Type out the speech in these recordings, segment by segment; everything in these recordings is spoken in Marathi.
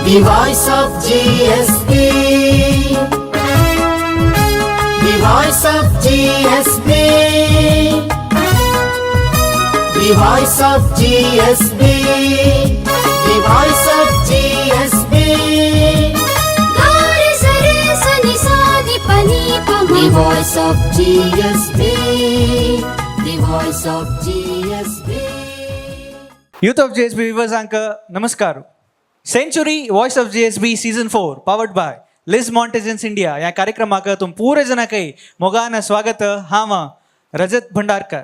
The voice of GSB. The voice of GSB. The voice of GSB. The voice of GSB. Gare sare sani sani pani pama. The voice of GSB. The voice of GSB. Youth of JSB विवर्सांक नमस्कार. Century voice of JSB season 4 powered by लिज मॉन्टेजन्स इंडिया या कार्यक्रमाक तुम पूरे जन कई मोगान स्वागत. हांव रजत भंडारकर.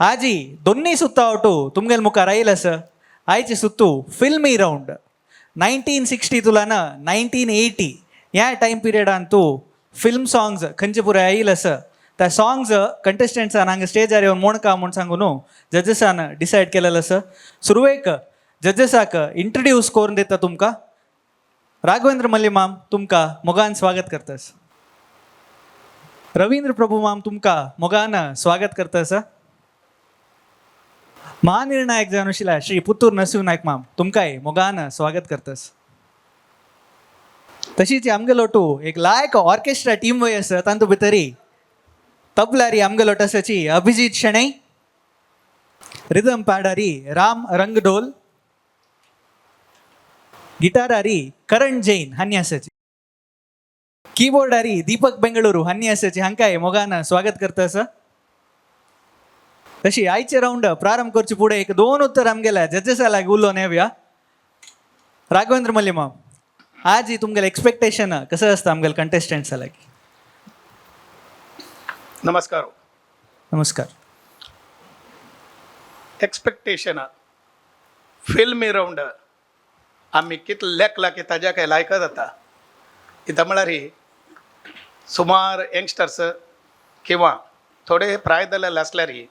आजी दोन्ही सुत्ता ओटू तुमगेल मुखार आयिल आसा. आयचे सुत्तू फिल्मी राउंड 1960 तुलान 1980 ह्या टायम पिरियडान तूं फिल्म सॉंग्स खंयचे पुराय आयिल आसा. त्या सॉंग्स कंटेस्टंट्सान हांगा स्टेजार येवन म्हणका म्हूण सांगून जजेसान डिसायड केलेलो आसा. सुरवेक जजेसाक इंट्रोड्यूस करून दिता तुमकां. राघवेंद्र मल्ली माम तुमकां मोगान स्वागत करतास. रवींद्र प्रभू माम तुमकां मोगान स्वागत करतास. महानिर्णायक जावन आशिल्ल्या श्री पुत्तूर नरसिंह नायक माम तुमकांय मोगान स्वागत करतास. तशीच आमगे लोटू एक लायक ऑर्केस्ट्रा टीम वय आसा. तांतू भितरी तबलारी आमगे लोटसाची अभिजीत शणै, रिदम पाडारी राम रंगडोल, गिटारारी करण जैन हांणी आसाची, कीबोर्डारी दीपक बेंगळुरू हांणी आसाची. हांकांय मोगान स्वागत करता आसा. तशी आयचे राउंड प्रारंभ करचे फुडें एक दोन उत्तर आमगेल्या जजेसा लागीं उलोवन येवया. राघवेंद्र मल्ली माम, आज ही तुमगेलें एक्सपेक्टेशन कसं आसता आमगेल्या कंटेस्टंट्सा लागीं? नमस्कार. नमस्कार. एक्सपेक्टेशन फिल्मी राउंड आम्ही कितले लेखला की ताज्या काय लायक जाता. इथं म्हळ्यार ही सुमार यंगस्टर्स किंवा थोडे प्राय जाल्ले आसल्यार ही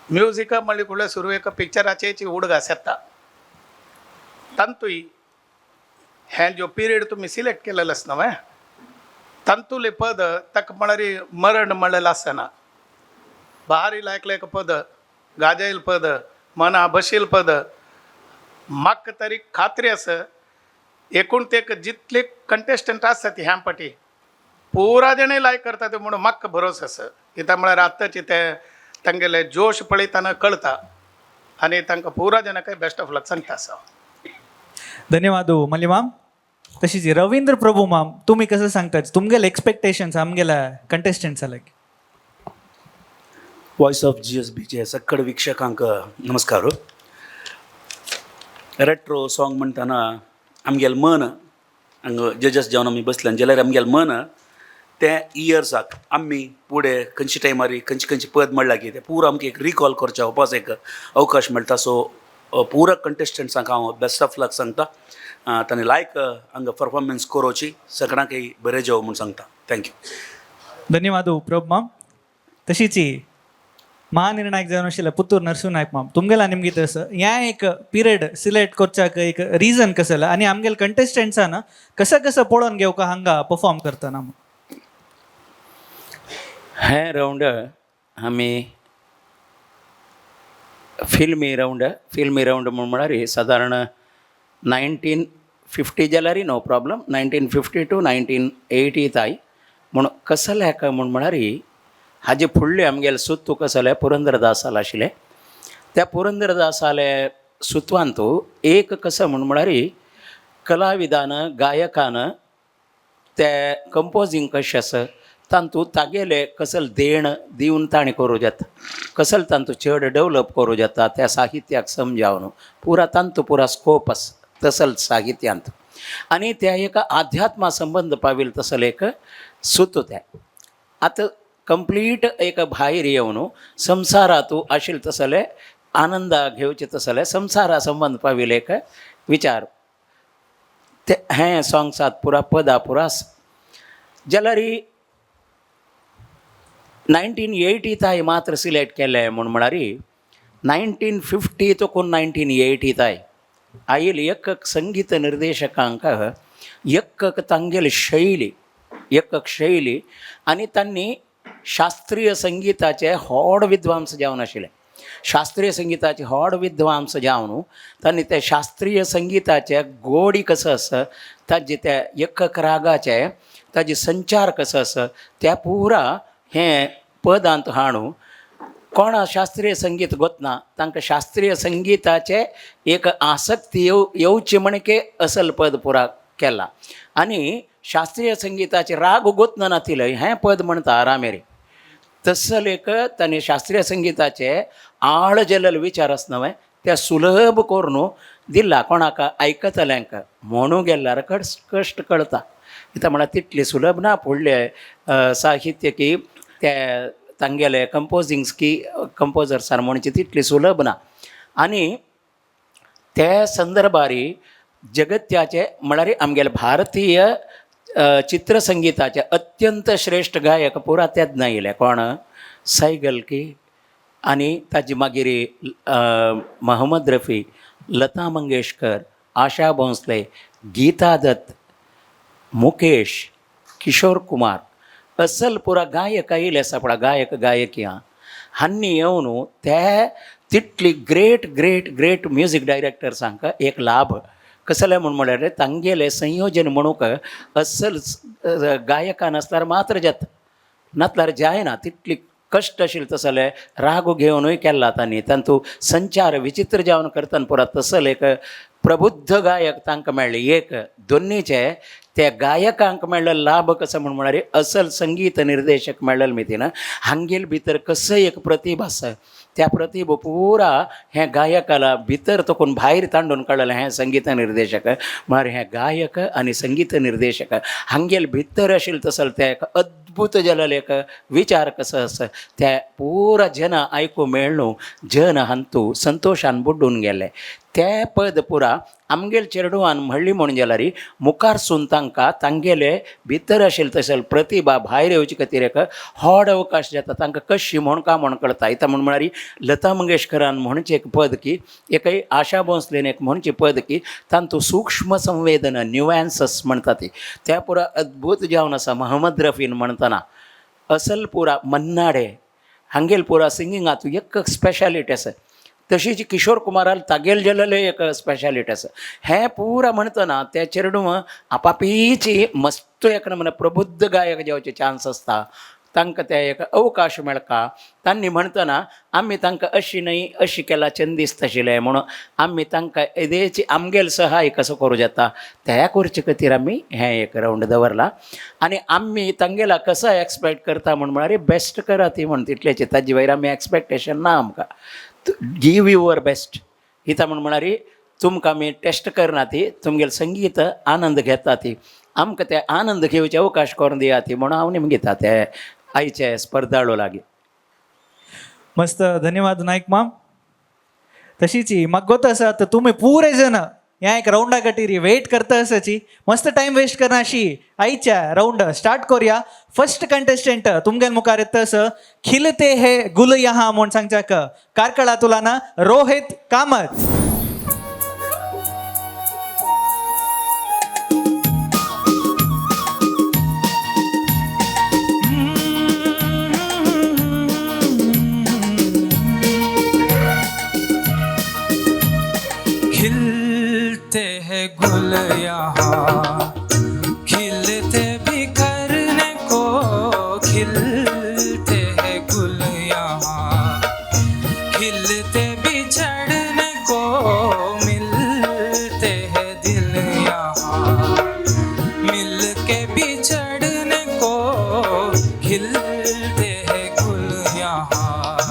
म्युझिक म्हणले फुडें सुरवेक पिक्चराचेची उडगास येता. तांतूय हे जो पिरियड तुम्ही सिलेक्ट केलेलो आसा न्हय, तांतुले पद ताका म्हळ्यार मरण म्हणलेलें आसना. भारी लायकले एक पद, गाजयल पद, मना बशील पद. म्हाका तरी खात्री आसा एकूण ते जितले कंटेस्टंट आसतात ह्या फाटी पुरा जणे लायक करतात म्हणून म्हाका भरोसो आसा. कित्याक म्हळ्यार आत्ताचे ते तांगेले जोश पळयतना कळटा आनी तांकां पुरा जणांक बेस्ट ऑफ लक सांगता आसा. धन्यवाद मल्ली माम. तशीच रवींद्र प्रभू माम तुम्ही कसं सांगतात तुमगेले एक्सपेक्टेशन्स आमगेल्या कंटेस्टंट्सा लागीं? वॉइस ऑफ GSBचे सक्कड वीक्षकांक नमस्कार. रेट्रो सॉंग म्हणटाना आमगेल मन हांगा जजस जावन आमी बसल्यान जाल्यार आमगेल मन ते इयर्साक आमी फुडें खंयच्या टायमार खंयचे पद म्हणलां की ते पुरो आमकां एक रिकॉल करचे होपास एक अवकाश मेळटा. सो पुरो कंटेस्टंट्सांक हांव बेस्ट ऑफ लक सांगता. ताणें लायक हांगा परफॉर्मन्स करोवची सगळ्यांकय बरें जावं म्हूण सांगता. थँक्यू. धन्यवाद प्रभ माम. तशीच महानिर्णायक जावन आशिल्ल्या पुत्तूर नरसिंह नायक माम तुमगेला निमगे तसं ह्या एक पिरियड सिलेक्ट करच्याक एक रिजन कसं आसलें आनी आमगेल कंटेस्टंट्सान कसं पळोवन घेवका हांगा परफॉर्म करतना? हे राउंड आमी फिल्मी राउंड म्हळ्यार सादारण 1950 जाल्यार नो प्रॉब्लम 1950 to 1980 ताय म्हूण कसले हेका म्हळ्यार हाजे फुडले आमगेले सुत तुका जाल्यार पुरंदरदासाल आशिल्ले. त्या पुरंदरदासाले सुतवांत एक कसं म्हळ्यार कलाविदान गायकान ते कंपोजींग कशें आसा तांतू तागेले कसल देण दिवन ताणें करूं जाता, कसल तांतू चड डेवलप करूं जाता त्या साहित्याक समजावन पुरा तांतू पुरा स्कोप आसा तसल साहित्यांत. आनी त्या एका आध्यात्मा संबंध पाविल तसल एक सुत तें आतां कंप्लीट एक भायर येवन संवसारांत आशिल्ले तसले आनंद घेवचे तसले संवसारा संबंध पाविल एक विचार ते हें सॉंग्सात पुरा पदा पुरा आसा. जाल्यार 1980 ताय मात्र सिलेक्ट केले म्हळ्यार 1950 तो 1980 ताय आयल एक संगीत निर्देशकांक एक तांगेली शैली आनी तांणी शास्त्रीय संगीताचे व्हड विद्वांस जावन आशिल्ले. शास्त्रीय संगीताचे व्हड विद्वांस जावन तांणी ते शास्त्रीय संगीताचे गोडी कसं असं ताजे त्या एकक रागाचे ताजे संचार कसं असं त्या पुरा हें पदांत हाडून कोणा शास्त्रीय संगीत गोतना तांकां शास्त्रीय संगीताचे एक आसक्ती येवची म्हणके असल पद पुरा केला आनी शास्त्रीय संगीताचे राग गोतना नातिलय हें पद म्हणटा रामेरी तसल एक ताणें शास्त्रीय संगीताचे आळ जेल्ले विचार आसनवे ते सुलभ करून दिला कोणाक आयकतल्यांक म्हणू गेल्यार कश्ट कळटा कित्याक म्हळ्यार तितले सुलभ ना फुडले साहित्य की ते तांगेले कंपोजर्सार म्हणचे तितले सुलभ ना आनी ते संदर्भारी जगत्याचे म्हळ्यार आमगेले भारतीय चित्रसंगीताचे अत्यंत श्रेश्ठ गायक पुरा तेद आयिल्ले कोण सैगल की आनी ताजी मागीर मोहम्मद रफी लता मंगेशकर आशा भोंसले गीता दत्त मुकेश किशोर कुमार असल पुरा गायक आयिल्ले आसा पळय गायक गायकियां हांणी येवन ते तितली ग्रेट ग्रेट ग्रेट म्युजीक डायरेक्टर्सांक एक लाभ कसले म्हळ्यार तांगेले संयोजन म्हणूक असल गायकान आसल्यार मात्र जाता नातल्यार जायना तितली कश्ट आशिल्ले तसले राग घेवनूय केला तांणी तांतू संचार विचित्र जावन करतना पुरा तसल एक प्रबुध्द गायक तांकां मेळ्ळे एक दोनीचे त्या गायकांक मेळ्ळो लाभ कसो म्हळ्यार असल संगीत निर्देशक मेळ्ळे मितीन हांगेल भितर कसो एक प्रतिभा आसा त्या प्रतिभा पुरा हें गायकाला भितर तकून भायर तांडून कळलें हें संगीत निर्देशक म्हळ्यार हें गायक आनी संगीत निर्देशक हांगेल भितर आशिल्लो तसो ते एक अद्भुत जालेले एक विचार कसो आसा ते पुरा जन आयकूं मेळ्ळो जन हांतू संतोशान बुड्डून गेले ते पद पुरा आमगेल चेडवान म्हणली म्हण जाल्यार मुखार सून तांकां तांगेले भितर आशिल्ले तशें प्रतिभा भायर येवचे खातीर एक व्हड अवकाश जाता तांकां कशी म्हूण का म्हूण कळटा इता म्हण म्हळ्यार लता मंगेशकरान म्हणचे एक पद की एकय आशा भोंसलेन एक म्हणचे पद की तांतू सूक्ष्म संवेदना न्युएन्सस म्हणटा ती त्या पुरा अद्भुत जावन आसा मोहम्मद रफीन म्हणटना असल पुरा मन्नाडे हांगेल पुरा सिंगिंगांतू एक स्पेशालिटी आसा तशीच किशोर कुमाराल तागेल गेलेले एक स्पेशालिटी आसा हें पुरा म्हणटना ते चेडूं आपापीची मस्त एक नमुने प्रबुध्द गायक जावचे चान्स आसता तांकां ते एक अवकाश मेळका तांणी म्हणटना आमी तांकां अशी न्हय अशी केला चंदीस तशिल्ले म्हणून आमी तांकां एदेची आमगेल सहाय कसो करूं जाता त्या करचे खातीर आमी हें एक रावंड दवरला आनी आमी तांगेला कसो एक्सपेक्ट करता म्हळ्यार बेस्ट करा ती म्हण तितलेची ताजे वयर आमी एक्सपेक्टेशन ना आमकां गिव युअर बेस्ट हिता म्हळ्यार तुमकां आमी टेस्ट करना ती तुमगेले संगीत आनंद घेता ती आमकां ते आनंद घेवचे अवकाश करून दिया ती म्हणून हांव निमगीता ते आयचे स्पर्धाळू लागीं मस्त धन्यवाद नायक माम तशीच म्हाका गोत आसा तर तुमी पुरे जन ह्या एक राउंडा खातीर वेट करता आसाची मस्त टाइम वेस्ट करना अशी आयच्या राउंड स्टार्ट करूया फर्स्ट कंटेस्टंट तुमगेल मुखार येता आसा खिलते हे गुल यहाँ म्हूण सांगच्याक कारकळा तुलाना रोहित कामत खिलते हैं गुल यहाँ खिलते बिखरने को खिलते हैं गुल यहाँ खिलते बिछड़ने को मिलते हैं दिल यहाँ मिल के बिछड़ने को खिलते हैं गुल यहाँ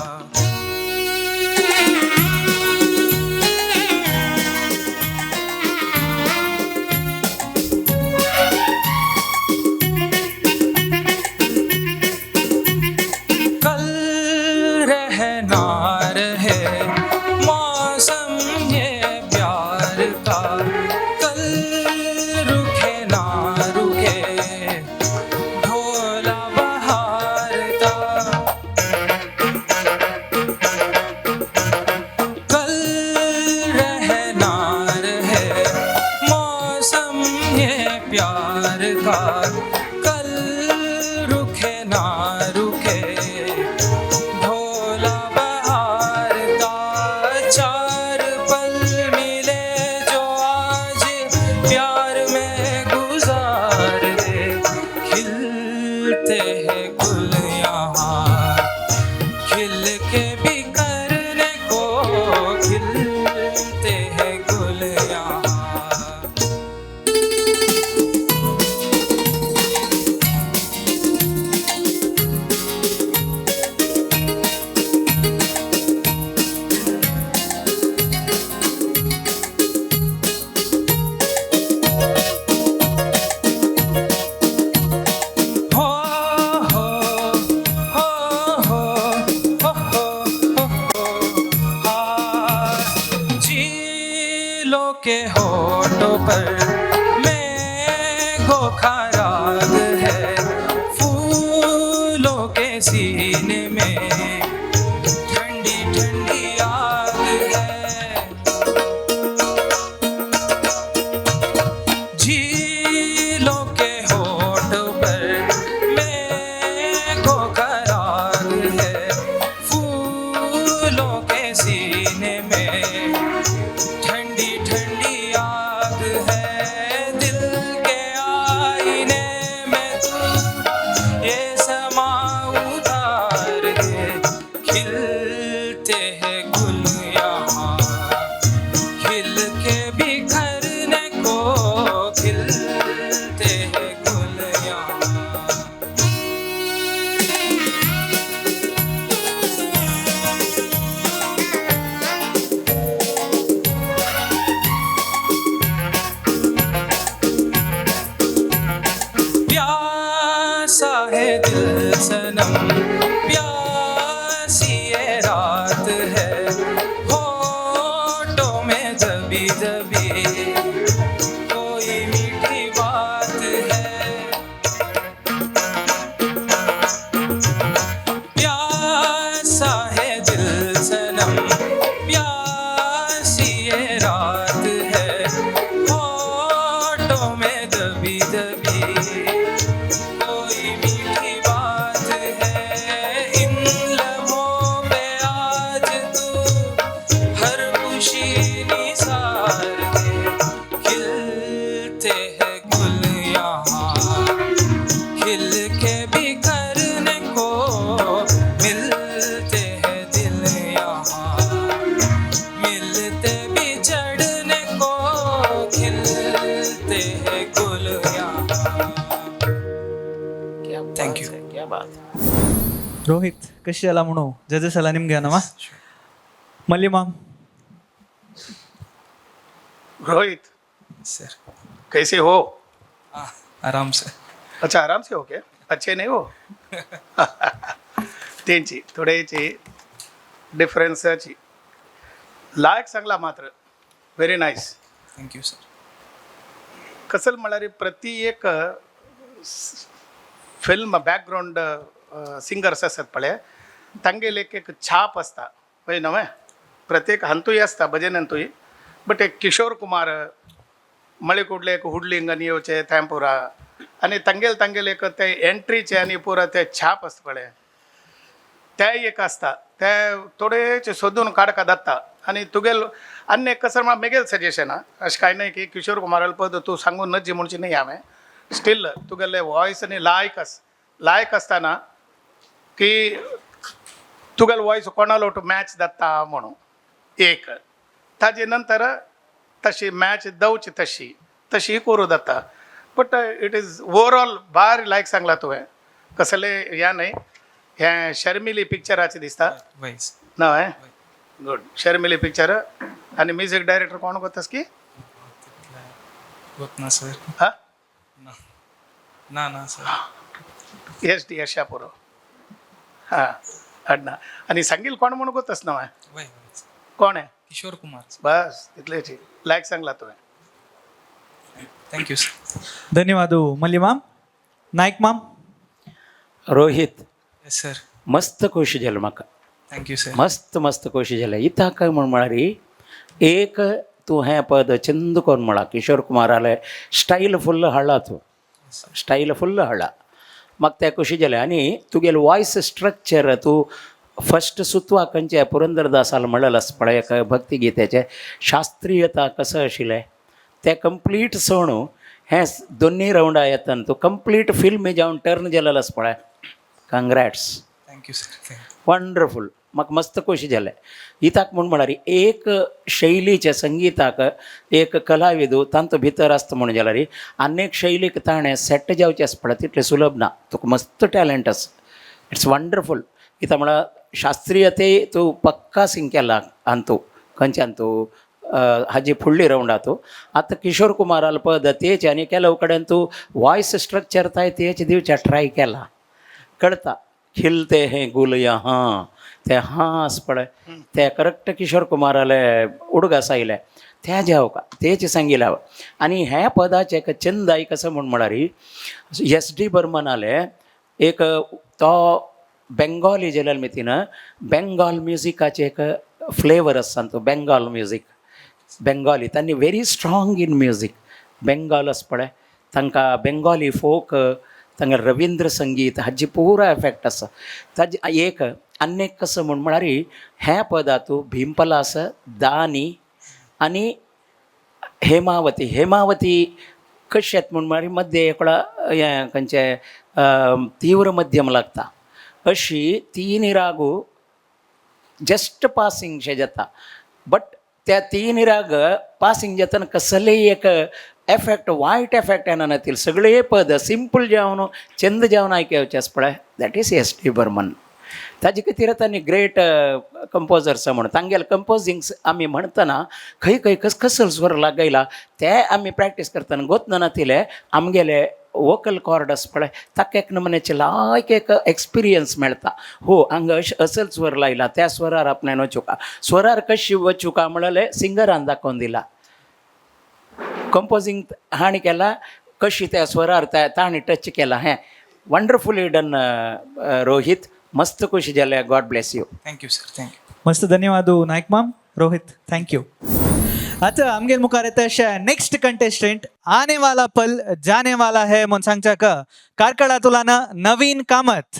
झीलों के होठों पर मेघों का राग है, फूलों के सीने में ठंडी ठंडी आग है। झीलों के होठों पर मेघों का राग है, फूलों के सीने में ठंडी ठंडी आग है। दिल के आईने में तू ये समा उतार दे, खिलते हैं गुल यहाँ, खिल के बिखरने को खिलते हैं गुल यहाँ। प्यासा है दिल सनम, प्यासी ये रात है, होठों में दबी दबी कोई मीठी बात है। प्यासा है दिल सनम, प्यासी ये रात है, होठों में दबी दबी कोई मीठी बात है। इन लबों पे आज तू हर खुशी निसार दे, खिलते हैं गुल यहाँ, खिल के बिखरने को मिलते हैं दिल यहाँ, मिलते बिछड़ने को खिलते हैं गुल यहाँ। Thank you. क्या बात है. ರೋಹಿತ್ ಕಶಿ ಎಲ್ಲ ಮುಣು ಜಜಸ್ ಎಲ್ಲ ನಿಮ್ಗೆ ಏನಮ್ಮ ಮಲ್ಲಿಮಾ रोहित सर कैसे हो? आराम से. अच्छा आराम से हो क्या? अच्छे नहीं हो? त्यांची थोड्याची डिफरन्सची लायक सांगला मात्र very nice. Thank you sir. कसल म्हणारी प्रति एक फिल्म बॅकग्राऊंड सिंगर्स असतात पळे तांगेल एक छाप असता पळय नवे प्रत्येक हंतूय असता भजन हंतूय बट एक किशोर कुमार मळे कुडले एक हुडलिंग आणि येवचे थँय पुरा आणि तांगेल एक ते एंट्रीचे आणि पुरा ते छाप असता पळे ते एक असता ते थोडेचे सोदून काडका जाता आणि तुगेल अन्य कसर मा मेगेल सजेशन अशें कांय नाही की किशोर कुमाराल पद तू सांगून नजी म्हणची नाही हांवें स्टील तुगेले वॉयस आणि लायक असताना की तुगेल वॉयस कोणालो मॅच जाता म्हणून एक ताजे नंतर तशी मॅच दवची तशी करू जाता बट इट इज ओवरऑल भारी लायक सांगला तुवें कसले ह्या नाही हे शर्मिली पिक्चराचे दिसता वाईस ना हे गुड शर्मिली पिक्चर आणि म्युझिक डायरेक्टर कोण करतास की होत ना सर. हा ना सर. एस डी यशापुर हां अडना आणि सांगील कोण म्हणून करतास ना वाई कोण आहे किशोर कुमार. बस तिथलेची लायक सांगला तुवें. Thank you sir. ಧನ್ಯವಾದ ಮಲ್ಲಿಮಾಮ್ Naik ma'am Rohit yes sir. मस्त खोशी झालं म्हाका थँक यू सर. मस्त खोशी झालं इथं काय म्हण म्हळारी एक तू हें पद चंद कोण म्हणा किशोर कुमाराले स्टाईल फुल्ल हाडला तूं स्टाईल फुल्ल हाडला म्हाका तें खोशी जालें आनी तुगेलें वॉयस स्ट्रक्चर तूं फस्ट सुतवा खंयचे पुरंदरदासाल म्हणलेलें पळय एक भक्तिगीतेचें शास्त्रीयता कसं आशिल्लें तें कंप्लीट सोणू हें दोनी रावंडा येताना तूं कंप्लीट फिल्म जावन टर्न जालेलो पळय congrats. Thank you sir. Wonderful म्हाका मस्त खोशी जालें इताक म्हूण म्हळ्यार एक शैलीचे संगीताक एक कलाविदू तांतूं भितर आसता म्हूण जाल्यार आनीक शैलीक ताणें सेट जावचें आसता पळय तितलें सुलभ ना तुका मस्त टॅलंट आसा इट्स वंडरफूल कित्याक म्हळ्यार शास्त्रीयते तूं पक्का सिंग केला हातूं खंयच्यान तूं हाजी फुडली रावंडा तूं आतां किशोर कुमाराल पद तेच आनी केलो कडेन तूं वॉयस स्ट्रक्चर ताय तेच दिवचें ट्राय केला कळटा खिलते हैं गुल यहाँ ते हांस पळय ते करेक्ट किशोर कुमाराले उडगा सायले त्या जेव का तेच सांगिला आणि ह्या पदाचे एक चंद आई कसं म्हणारी SD बर्मनाले एक तो बेंगॉली जेलल मितीनं बेंगॉल म्युझिकाचे एक फ्लेवर आसा तो बेंगॉल म्युझिक बेंगॉली त्यांनी very strong in music Bengal आस पळय तांकां बेंगॉली फोक तांकां रवींद्र संगीत हाजी पुरा इफेक्ट आसा ताजे एक अनेक कसं म्हणारी ह्या पदातू भीमपलास दानी आणि हेमावती कशी आहेत म्हणारी मध्ये एकडा खंयचे तीव्र मध्यम लागता अशी तीन रागू जस्ट पासिंग शे जाता बट त्या तीन राग पासिंग जातना कसलेय एक एफेक्ट वायट एफेक्ट येनातील सगळे पद सिंपल जेवन चंद जेवन ऐकवचेच पळय दॅट इज SD बर्मन ताजे खातीर तांणी ग्रेट कंपोजर्स म्हणून तांगेले कंपोजिंग्स आमी म्हणटना खंय खंय कसर स्वर लागयला ते आमी प्रॅक्टीस करतना गोतन नातिले आमगेले वोकल कॉर्डस पळय ताका एक नमुन्याचे लायक एक एक्सपिरियन्स मेळटा हो हांगा असल स्वर लायला त्या स्वरार आपणान वचूका स्वरार कशी वचूका म्हणले सिंगरान दाखोवन दिला कंपोजिंग हाणी केला कशी त्या स्वरार ताणी टच केला हें वंडरफुली डन रोहित मस्त खुशी जाले God bless you thank you sir thank you मस्त धन्यवाद नायक माम रोहित थँक्यू आता आमगे मुखार येता नेक्स्ट कंटेस्टंट आने वाला पल जाने वाला है म्हण सांगचा का कारकळा तुलाना नवीन कामत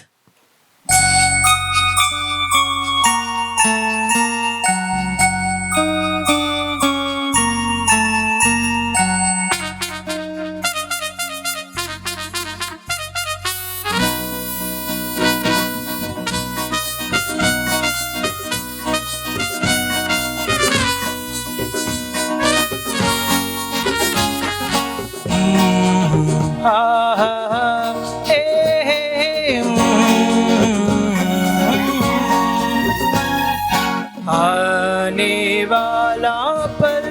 आने वाला पल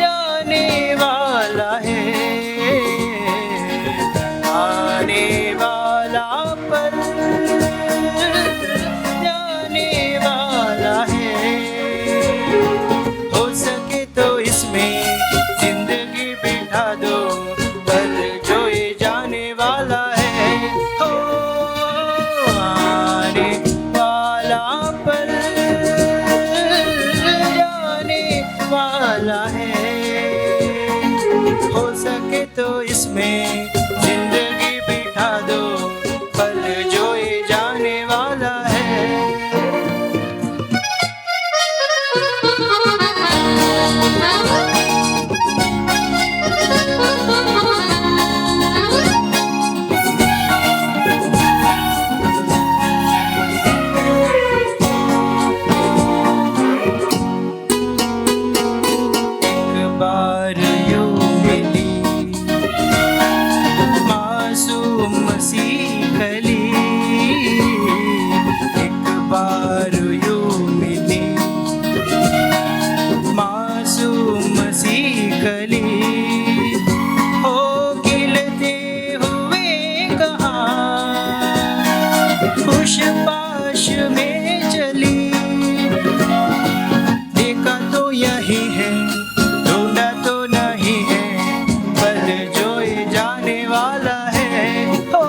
जाने वाला है आने वाला पल जाने वाला है हो सके तो इसमें जिंदगी बिठा दो पल जो ये जाने वाला है हो आने वाला पल जाने वाला है हो सके तो इसमें जिंदगी बिठा दो पल जो ये जाने वाला है बार यूं मिली मासूम सी कली एक बार यूं मिली मासूम सी कली हो खिलते हुए कहाँ खुश पाश में चली देखा तो यही है ढूंढा तो नहीं है पल जो ये जाने वाला है हो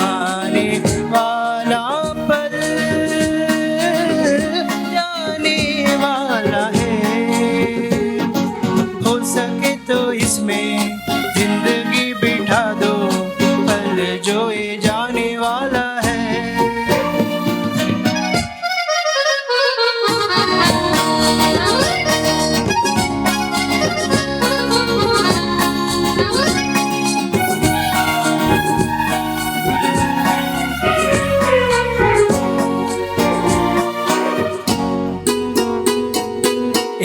आने वाला पल जाने वाला है हो सके तो इसमें जिंदगी बिठा दो पल जो ये जाने वाला है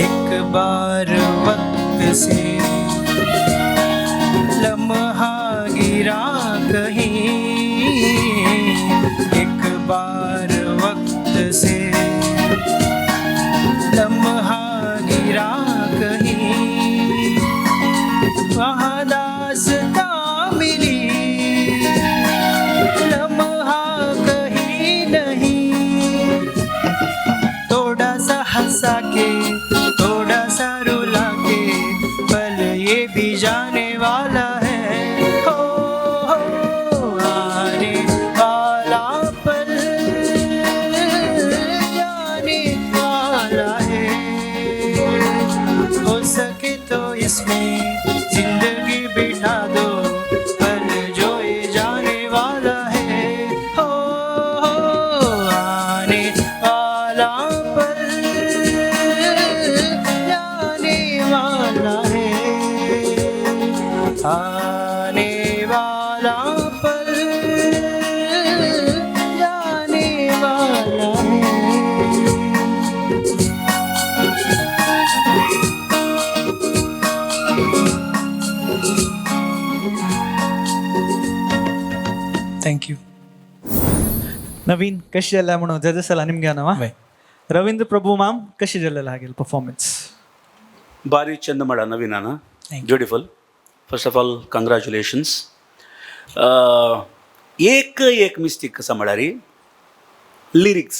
एक बार वक्त से लम्हा गिरा कहीं एक बार वक्त से लम्हा गिरा कहीं वहाँ दास्तां मिली लम्हा वाला है, हो सके तो इसमें जिंदगी बिठा दो, पल जो ये जाने वाला है, हो आने वाला पल जाने वाला है, आने वाला पल जाने वाला है. Thank you. ನವೀನ್ ಕಶಿ ಎಲ್ಲ म्हणून ಜಜಸ್ ನಿಮ್ಗೆ ನಾವ ರವೀಂದ್ರ ಪ್ರಭು ಮ್ಯಾಮ್ ಕಶಿ ಜಲ್ಲೆಲ್ಲ ಆಗಿಲ್ಲ ಪರ್ಫಾರ್ಮೆನ್ಸ್ ಬಾರಿ ಚಂದ ಮಾಡ ನವೀನಾನ beautiful. First of all congratulations. एक मिस्टेक कसा म्हणारी लिरिक्स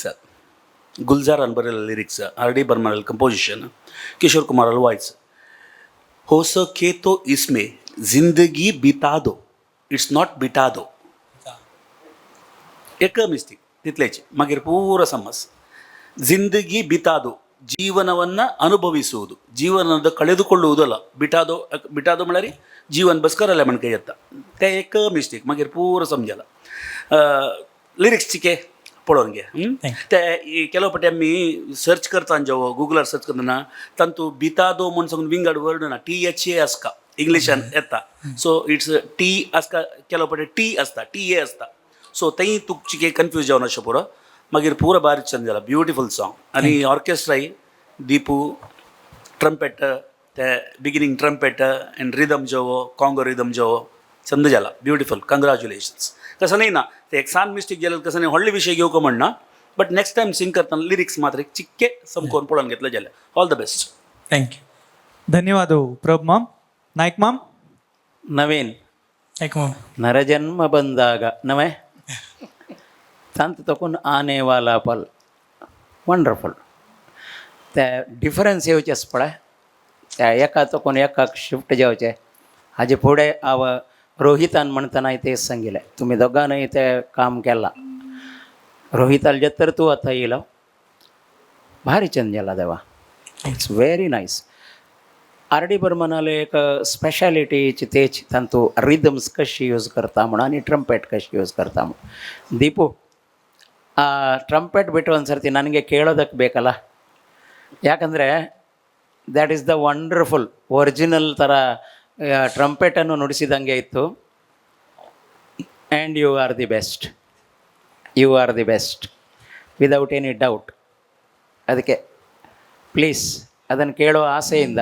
गुलजारान बरयलें lyrics R D Burman composition Kishore Kumar वायच हो सके तो इसमें जिंदगी बिता दो इट्स नॉट बिटा दो. एक मिस्टेक तितलेची मागीर पूर समज जिंदगी बितादो ಜೀವನವನ್ನು ಅನುಭವಿಸುವುದು, ಜೀವನದ ಕಳೆದುಕೊಳ್ಳುವುದಲ್ಲ. ಬಿಟಾದೋ म्हळ्यार जीवन बस करले म्हण कय येता ते एक मिस्टेक मागीर पूर समजला. लिरिक्स चिके पळोवन घे. ते ಕೆಲವು ಪಟ್ಟಿ आमी सर्च करता जेवो गुगलार सर्च करतना तांतू बितादो म्हण सांगून विंगड वर्ड ना THA आसता इंग्लिशान येता. सो इट्स टी आसता, ಕೆಲವು पट्टी टी आसता TA आसता. सो थंय तुका चिके कन्फ्यूज जावन अशें पुरो. मागीर पुरो बारीक चंद जाला ब्युटिफूल सॉंग. आनी ऑर्केस्ट्राय दिपू ट्रम्पेट ते बिगिनींग ट्रम्पेट एंड रिदम जेवो कॉंगो रिदम जेवो चंद जाला ब्युटिफूल. कंग्रॅच्युलेशन्स. कसं नाही ना ते एक सान मिस्टेक गेलें कसं नाही व्हडले विशय घेवको म्हणना बट नेक्स्ट टायम सिंग करतना लिरिक्स मात्र एक चिक्के समकोन पळोवन घेतले जाल्यार all the best. Thank you. ಧನ್ಯವಾದವು ಪ್ರಭು ಮ್ಯಾಮ್. ನಾಯ್ಕ್ ಮ್ಯಾಮ್. ನವೀನ್ एक मग ನರಜನ್ಮ ಬಂದಾಗ ನವೆ ತಂತ तकून आने वाला पल वंडरफुल. ते डिफरन्स येवचेच पळय त्या एका तकून एकाक शिफ्ट जेवचे हाजे फुडें हांव रोहितान म्हणटनाय तेच सांगिल्लें. तुमी दोगांनय तें काम केलां. रोहिताल जत्तर तूं आतां येयलो भारी चंद जाला देवा. It's very nice. R D बर्मनाले एक स्पेशालिटीची तेच तांतू रिदम्स कशी यूज करता म्हणून आनी ट्रम्पेट कशी ಯೂಸ್ करता म्हणून. ದೀಪು ಆ ಟ್ರಂಪೆಟ್ ಬಿಟ್ಟು ಒಂದು ಸರ್ತಿ ನನಗೆ ಕೇಳೋದಕ್ಕೆ ಬೇಕಲ್ಲ, ಯಾಕಂದರೆ that is the wonderful original ಥರ ಟ್ರಂಪೆಟನ್ನು ನುಡಿಸಿದಂಗೆ ಇತ್ತು. And you are the best, you are the best without any doubt. ಅದಕ್ಕೆ ಪ್ಲೀಸ್ ಅದನ್ನು ಕೇಳೋ ಆಸೆಯಿಂದ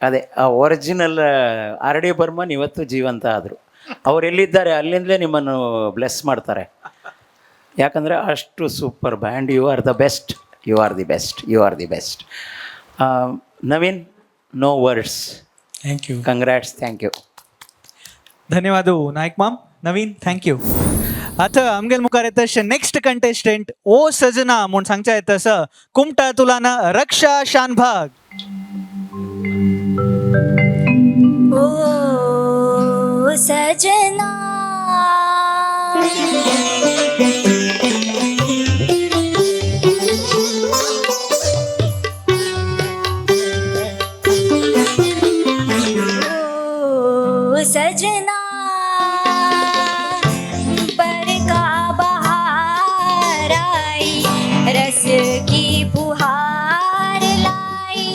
ಅದೇ ಆ ಒರಿಜಿನಲ್ ಆರ್ ಡಿ ಬರ್ಮನ್ ಇವತ್ತು ಜೀವಂತ ಆದರು. ಅವ್ರು ಎಲ್ಲಿದ್ದಾರೆ ಅಲ್ಲಿಂದಲೇ ನಿಮ್ಮನ್ನು ಬ್ಲೆಸ್ ಮಾಡ್ತಾರೆ. ಯಾಕಂದರೆ ಅಷ್ಟು super band. You are the best, you are the best, you are the best. Naveen, no words. Thank you. Congrats, thank you. धन्यवाद Naik ma'am. Naveen thank you. आता आमगेल मुखार येता नेक्स्ट कंटेस्टंट ओ सजना म्हणून सांगच्या येता स कुमटा तुलाना रक्षा शानभाग. ओ सजना ओ सजना बरका बहार आई, रस की फुहार लाई,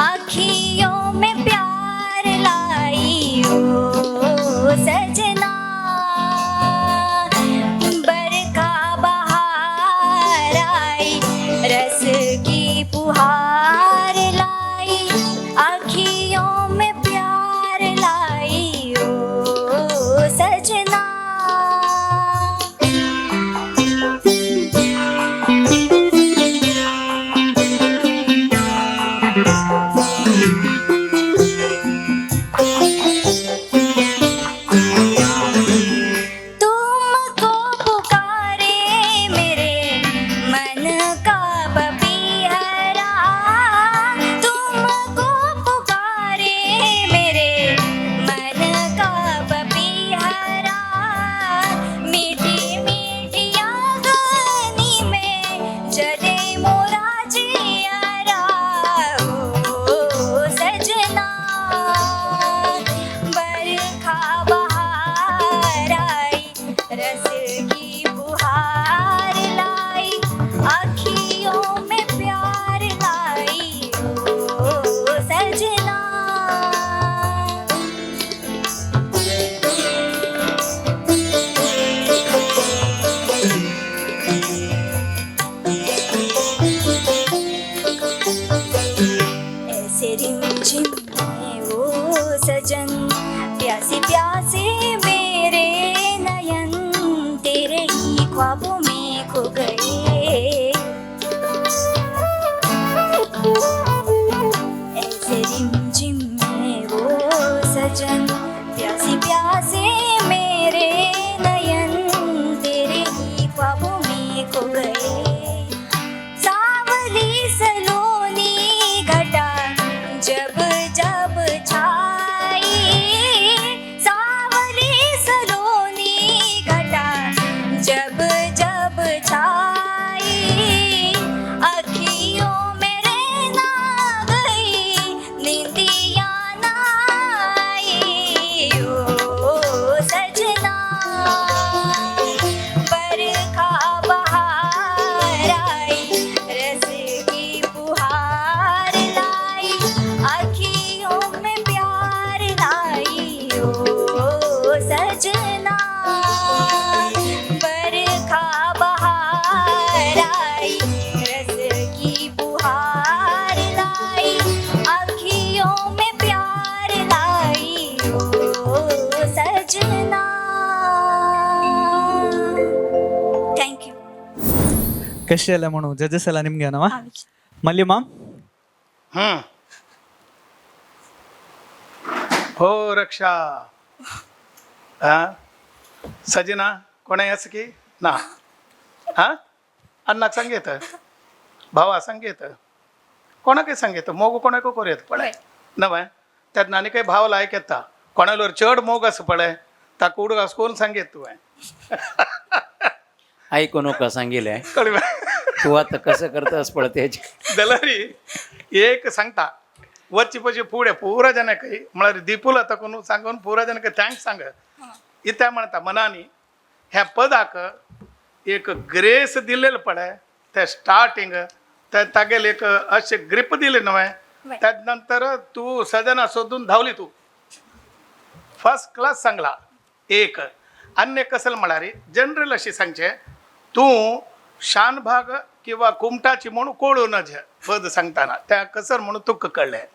आँखियों में प्यार लाई. ओ सजना बरका बहार आई, रस दे मोरा जियरा ओ सजना बरखा बहार आई रस की फुहार लाई आँखियों में प्यार लाई ओ सजना ऐसे रिमझिम में वो सजन प्यासे प्यासे मेरे नयन तेरे ही ख्वाबों में खो गए ऐसे रिमझिम में वो सजन प्यासे प्यासे मेरे नयन तेरे ही ख्वाबों में खो गए सावली सलोनी घटा जब जब छाई सावली सलोनी घटा जब जब छाई अखियों में रहना गई नींदिया ना आई ओ सजना बरखा बहार आई रस की फुहार लाई आँखियों में प्यार लाई ओ सजना बरखा बहार आई रस की फुहार लाई आँखियों में प्यार लाई ओ सजना थैंक यू ಕಷ್ಟ ಎಲ್ಲ ಮಣ್ಣು ಜಡ್ಜಸ್ ಎಲ್ಲ ನಿಮ್ಗೆ ಏನವ ಮಲ್ಲಿ ಮ್ಯಾಮ್ हो रक्षा हां सजना कोणा यास की ना हां अण्णा संगीत भावा संगीत कोणाके संगीत मोग कोणाको कोरेत पळे नव त्यात नानी काही भाव लायक येता कोणालोर चड मोग असं पळे ताका उडग कोण सांगेत तुवें ऐकू नका सांगितलंय कळवा तू आता कसं करतास पडते दलारी एक सांगता वरची पशी फुडें पुरा जनक म्हळ्यार दिपूला तकून सांगून पुरा जनक थँक्स सांग इत्या म्हणटा मनानी ह्या पदाक एक ग्रेस दिलेलं पडे ते स्टार्टिंग ते तागेल एक अशे ग्रिप दिले नव्हे त्या नंतर तू सजना सोदून धावली तू फर्स्ट क्लास सांगला एक अन्य कसं म्हळ्यार जनरल अशी सांगचे तूं शानभाग किंवा कुमटाची म्हणून कोळूनच पद सांगताना त्या कसर म्हणून तुका कळलें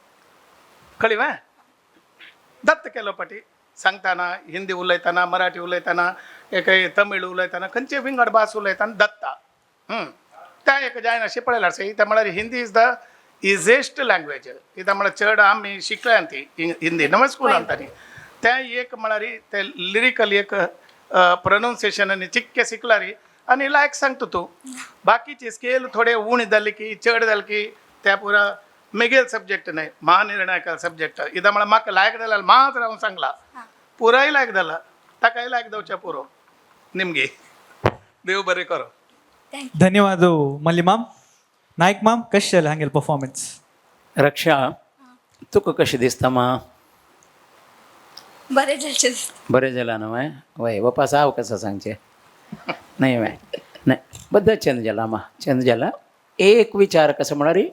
कळिवे दत्त केलो पाटी सांगताना हिंदी उलयताना मराठी उलयताना एक तमिळ उलयताना खंयचे विंगड भास उलयताना दत्ता त्या एक जायन अशें पळयलां सही त्या म्हळ्यार Hindi is the ingest language कित्याक म्हळ्यार चड आमी शिकल्यान ती हिंदी नवे स्कुलान ताणी त्या एक म्हळ्यार ते लिरिकल एक प्रोनाउन्सिएशन आनी चिक्के शिकला रे आनी लायक सांगता तूं बाकीची स्केल थोडे उणी जाली की चड जाली की त्या पुरा मेगेल सब्जेक्ट न्हय महानिर्णायक सब्जेक्ट इदा म्हळ्यार म्हाका लायक जाल्यार मात रावन सांगला पुराय लायक जाला ताकाय लायक जावचें पुरो निमगे देव बरें करो ಧನ್ಯವಾದ ಮಲ್ಲಿ ಮ್ಯಾಮ್ ನಾಯ್ಕ್ ಮ್ಯಾಮ್ ಕಷ್ಟ ಎಲ್ಲ ಹಂಗೆಲ್ಲ ಪರ್ಫಾರ್ಮೆನ್ಸ್ रक्षा तुका कशें दिसता मा बरें जालें बरें जालां न्हू वय बापास हांव कसं सांगचें नाही वय नाही बद्दल चंद जाला मा चंद जाला एक विचार कसं म्हणारी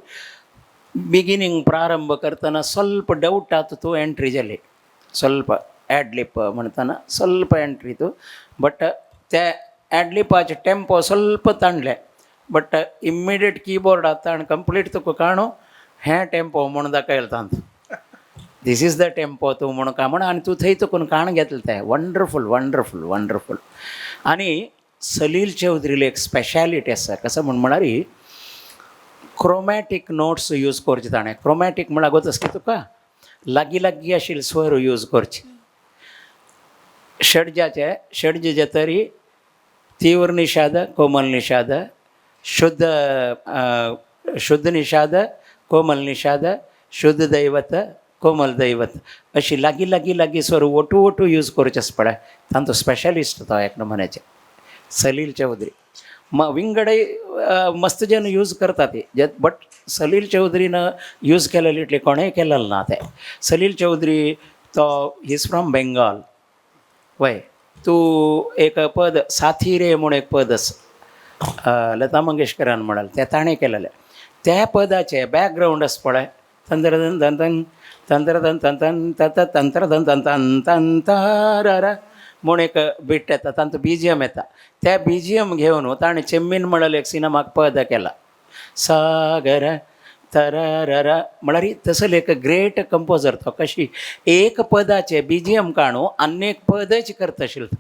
बिगिनिंग प्रारंभ करताना ಸ್ವಲ್ಪ ಡೌಟ್ ಆತು तू एंट्री जाली ಸ್ವಲ್ಪ ॲडलिप म्हणताना ಸ್ವಲ್ಪ एंट्री तू बट त्या ॲडलिपाचे टेम्पो ಸ್ವಲ್ಪ ताणले बट इमिडिएट कीबोर्ड आता आणि कंप्लीट तुका काणू हे टेम्पो म्हणून दाखयला तांत दिस इज द टेम्पो तू म्हणून का म्हण आणि तू थंय तुकून काण घेतलं ते वंडरफूल वंडरफूल वंडरफूल आणि सलील चौधरीला एक स्पेशालिटी आसा कसं म्हणारी क्रोमॅटिक नोट्स यूज करचे ताणें क्रोमॅटिक म्हळ्यार गोतस की तुका लागीं लागीं आशिल्ले स्वर यूज करचे षड्जाचे तरी तीव्र निषाद कोमल निषाद शुद्ध निषाद कोमल निषाद शुद्ध दैवत कोमल दैवत अशी लागीं लागीं लागीं स्वर ओटू ओटू यूज करचेच पडे तांचो स्पेशलिस्ट तो एक नमुन्याचे सलील चौधरी विंगडे मस्त जन यूज करतात ते बट सलील चौधरीनं यूज केलेली इटले कोणेय केलेलं ना ते. सलील चौधरी तो इज फ्रॉम बेंगाल वय. तू एक पद साथी रे म्हणून एक पद लता मंगेशकरान म्हणाल त्या ताणें केलेलें. त्या पदाचे बॅकग्राऊंड आसा पळय तंत्रधन तंतन तंत्रधन तंतन तंत तंत्रधन तंतन तंतारा म्हूण एक बीट येता तांचो BGM येता. त्या BGM घेवन ताणें चेम्मीन म्हणलें एक सिनेमाक पद केला सागर तरररा म्हळ्यार तसले एक ग्रेट कंपोजर तो. कशी एक पदाचे BGM काणू अनेक पदच करता आशिल्लो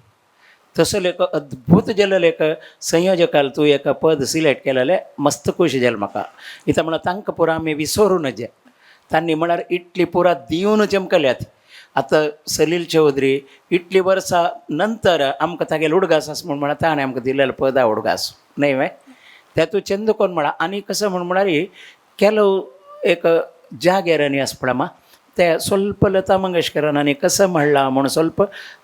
तसले एक अद्भुत जालेले एक संयोजकाल तूं एक पद सिलेक्ट केलेलें मस्त खुशी जालें म्हाका. कित्याक म्हळ्यार तांकां पुरो आमी विसरून जे तांणी म्हळ्यार इतली पुरा दिवन चमकल्यात. आतां सलील चौधरी इतली वर्सां नंतर आमकां तागेलो उडगास आसा म्हूण म्हळ्यार ताणें आमकां दिलेलो पदा उडगास न्हय वे. तेतूं चंद कोण म्हळ्यार आनी कसं म्हळ्यार ಕೆಲವು एक ಜಾಗೇರನಿ ಅಸ್ಪಡಮ್ಮ ते ಸ್ವಲ್ಪ ಲತಾ ಮಂಗೇಶ್ಕರನನಿ कसं म्हणला म्हणून ಸ್ವಲ್ಪ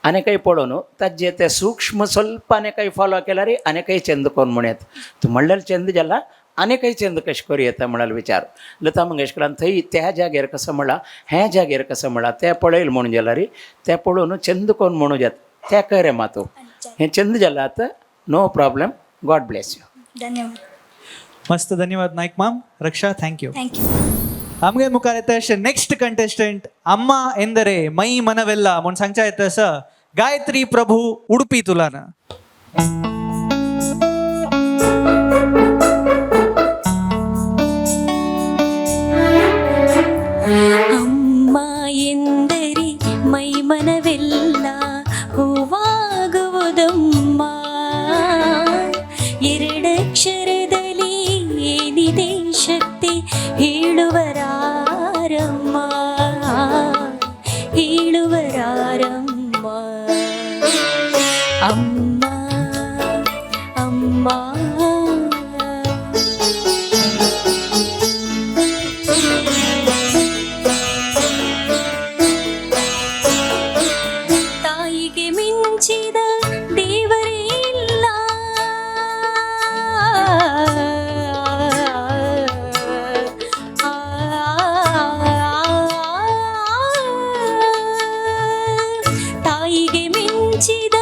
अनेकही पळोवन ताजे ते सूक्ष्म ಸ್ವಲ್ಪ अनेकही फॉलो केल्यार अनेकही चंद कोण म्हणत तूं म्हणलें चंद जाला अनेकही चंद कशें करूं येता म्हणाल विचार. लता मंगेशकरान थंय त्या जाग्यार कसं म्हणला हे जाग्यार कसं म्हणला तें पळयलें म्हणून जाल्यार तें पळोवन चंद कोण म्हणूं येता तें करे मातो हें चंद जाला आतां no problem. God bless you. धन्यवाद. मस्त धन्यवाद Naik ma'am. Raksha thank you. Thank you. आमगे मुखार येता नेक्स्ट कंटेस्टंट अम्मा एंदरे मई मनवेल्ला म्हणून सांगच्या येता असं गायत्री प्रभू उडपी तुलान. ಅಮ್ಮ ಎಂದರೆ ಮೈ ಮನವೆಲ್ಲ ಹೂವಾಗುವುದಮ್ಮ. ಎರಡಕ್ಷರದಲ್ಲಿ ಏನಿದೆ ಶಕ್ತಿ ಹೇಳುವರಾರಮ್ಮ ಹೇಳುವರಾರಮ್ಮ. ಅಮ್ಮ ಅಮ್ಮ ತಾಯಿಗೆ ಮಿಂಚಿದ ದೇವರೇ ಇಲ್ಲ. ತಾಯಿಗೆ ಮಿಂಚಿದ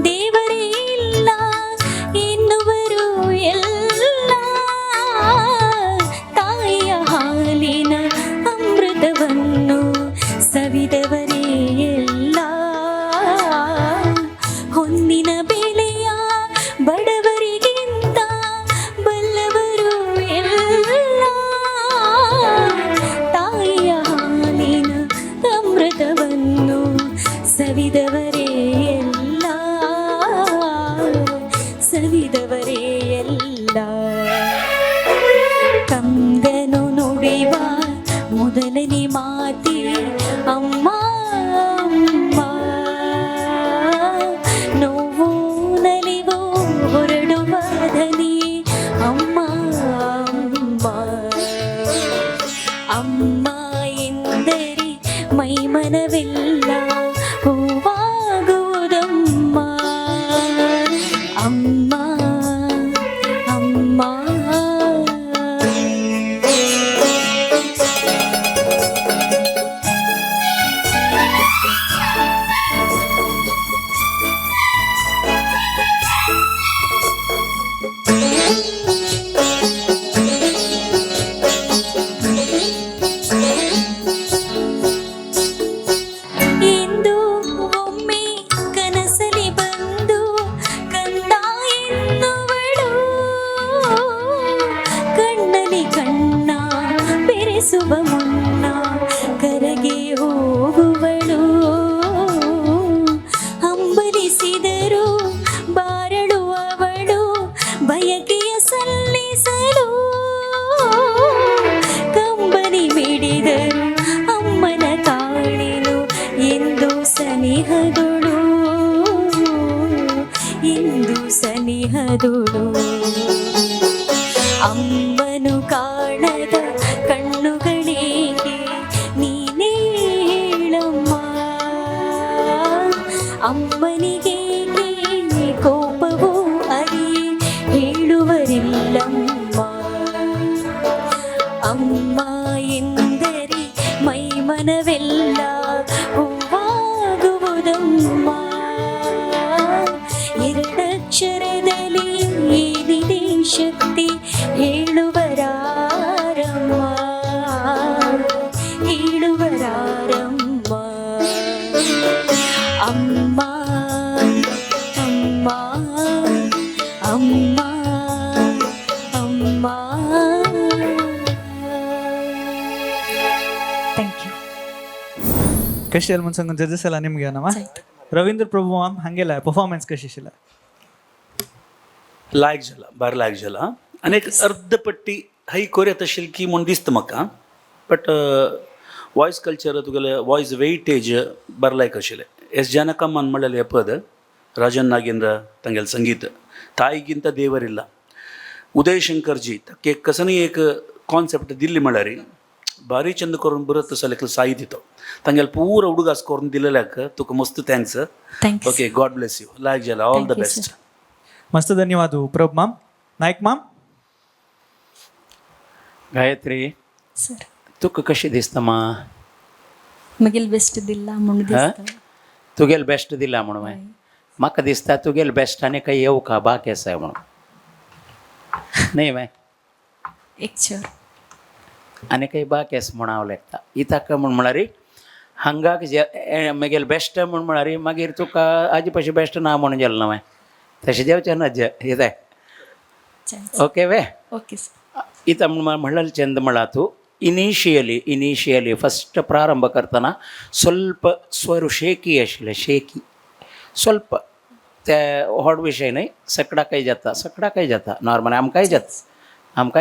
ದೇವರೇ ಇಲ್ಲ ಎನ್ನುವರು ಎಲ್ಲ. ತಾಯಿಯ ಹಾಲಿನ ಅಮೃತವನ್ನು ಸವಿದವರೇ ಎಲ್ಲ. ಹೊನ್ನಿನ ಬೆಲೆಯ ಬಡವರಿಗಿಂತ ಬಲ್ಲವರು ಎಲ್ಲ. ತಾಯಿಯ ಹಾಲಿನ ಅಮೃತವನ್ನು ಸವಿದವರೇ ಎಲ್ಲ ಸವಿದವರೇ ಎಲ್ಲ. ಕಂದನು ನುಡಿವ ಮೊದಲನೇ ಮಾತಿ ಅಮ್ಮ ಅಮ್ಮ. ನೋವು ನಲಿವು ಹೊರಡುವ ಧನಿ ಅಮ್ಮ ಅಮ್ಮ. ಅಮ್ಮ ಎಂದರೆ ಮೈ ಮನವೆಲ್ಲ ಹೂವಾಗುವುದಮ್ಮ. ಅಮ್ಮ ಅಮ್ಮ. ಎಂದು ಒಮ್ಮೆ ಕನಸಲಿ ಬಂದು ಕಂದ ಎನ್ನುವಳು. ಕಣ್ಣಲಿ ಕಣ್ಣ ಬೆರೆಸುವ ಮುನ್ನ ಕರಗೆ ಹೋಗುವಳು. ಹಂಬಲಿಸಿದರು ಬಾರಳುವವಳು ಬಯಕೆಯ ಸಲ್ಲಿಸಲು. ಕಂಬನಿ ಮಿಡಿದರು ಅಮ್ಮನ ಕಾಣೆನು ಎಂದು ಸನಿಹದೊಳು ಎಂದು ಸನಿಹದೊಳು. ಅಮ್ಮನು ಕಾಣದ ಕಣ್ಣುಗಳಿಗೆ ನೀನೇ ಹೇಳಮ್ಮ. ಅಮ್ಮನಿಗೆ ಕೋಪವು ಅರಿ ಹೇಳು ಅಮ್ಮ ಎಂದರೆ ಮೈ ಮನವೆಲ್ಲ ಹೂವಾಗುವುದಮ್ಮ. ಎರಡಕ್ಷರದಲ್ಲಿ ಏನಿದೆ ಶಕ್ತಿ ಹೇಳುವರಾರಮ್ಮ, ಹೇಳುವರಾರಮ್ಮ. ಅಮ್ಮ ಅಮ್ಮ ಅಮ್ಮ ಅಮ್ಮ. Thank you. कशी आली म्हणून सांगून जजेस आला निमगे ना रवींद्र प्रभू मॅम हांगेला परफॉर्मन्स कशी आशिल्ला? लायक जाला, बार लायक जाला. आनीक अर्धपट्टी हय कोरिया तशें की म्हूण दिसता म्हाका. बट वॉयस कल्चर तुगेले वॉयस वेटेज बार लायक आशिल्लें. एस जानकम्मान म्हणलेलें हें पद, राजन नागेंद्र तांगेलें संगीत, ताईगिंत देवरिಲ್ಲ. उदय शंकरजी ताका एक कसनी एक कॉन्सेप्ट दिल्ली म्हळ्यार भारी चंद करून बरत तसो साई दितो. तांगेले पूर उडगास करून दिलेल्याक तुका मस्त thanks. Thanks. Okay, God bless you. लायक जाला. All the Thank you, best. sir. मस्त धन्यवाद प्रभ मॅम. नायक मॅम. गायत्री, सर तुका कशी दिसता मा? मगेल बेस्ट दिला म्हणून दिसता. तुगेल बेस्ट दिला म्हणून म्हाका दिसता तुगेल बेस्ट आनी काही येऊ का बाकी आसा म्हणून न्ही माय एक चर आनी काही बाकी आसा म्हूण हांव लेखता. इताका म्हूण म्हळ्यार हांगाक जे मगेल बेस्ट म्हूण म्हळ्यार मागीर तुका हाजे पयशे बेस्ट ना म्हणून गेलो ना माय. तशें जेवचें ना जे येताय. ओके वे. Okay sir. इथं म्हणलं चंद म्हणा तू इनिशियली फस्ट ಪ್ರಾರಂಭ करताना ಸ್ವಲ್ಪ स्वर शेकी आशिल्ले, शेकी ಸ್ವಲ್ಪ ते व्हड विशय न्हय. सगळ्याकय जाता नॉर्मल आमकांय